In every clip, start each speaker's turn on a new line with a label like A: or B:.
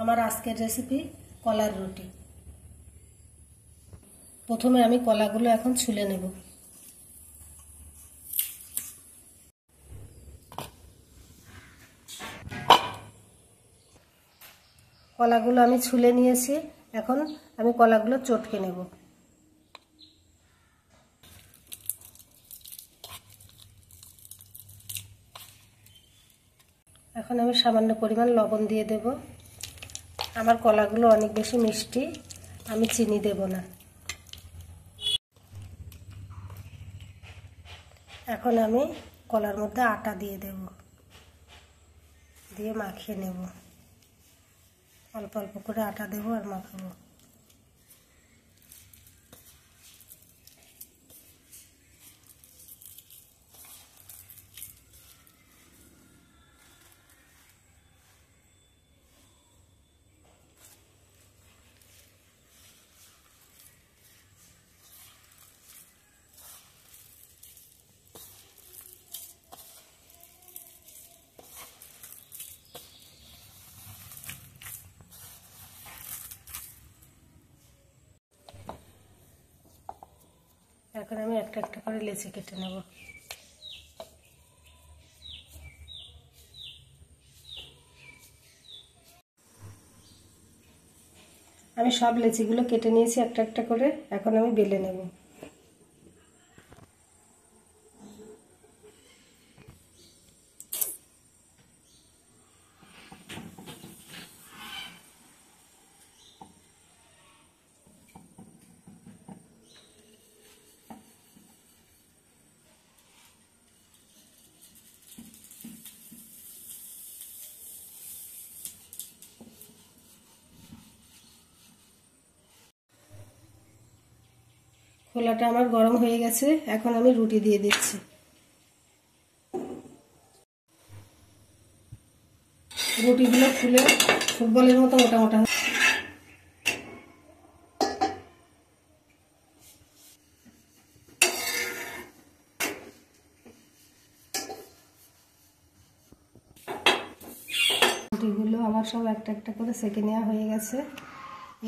A: আমার আজকের রেসিপি কলার রুটি। প্রথমে আমি কলাগুলো এখন ছুলে নেব। কলাগুলো আমি ছুলে নিয়েছি, এখন আমি কলাগুলো চটকে নেব। এখন আমি সামান্য পরিমাণ লবণ দিয়ে দেব। আমার কলাগুলো অনেক বেশি মিষ্টি, আমি চিনি দেব না। এখন আমি কলার মধ্যে আটা দিয়ে দেব, দিয়ে মাখিয়ে নেব। অল্প অল্প করে আটা দেব আর মাখাবো। এখন আমি একটা একটা করে লেচি কেটে নেব। আমি সব লেচিগুলো কেটে নিয়েছি একটা একটা করে, এখন আমি বেলে নেব। খোলাটা আমার গরম হয়ে গেছে, এখন আমি রুটি দিয়ে দিচ্ছি। রুটিগুলো ফুলে ফুটবলের মতো মোটা মোটা। রুটিগুলো আমার সব একটা একটা করে সেঁকে নেওয়া হয়ে গেছে।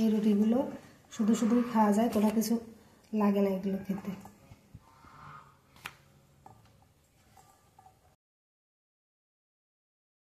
A: এই রুটিগুলো শুধু শুধুই খাওয়া যায়, কোনো কিছু লাগে না এগুলো খেতে।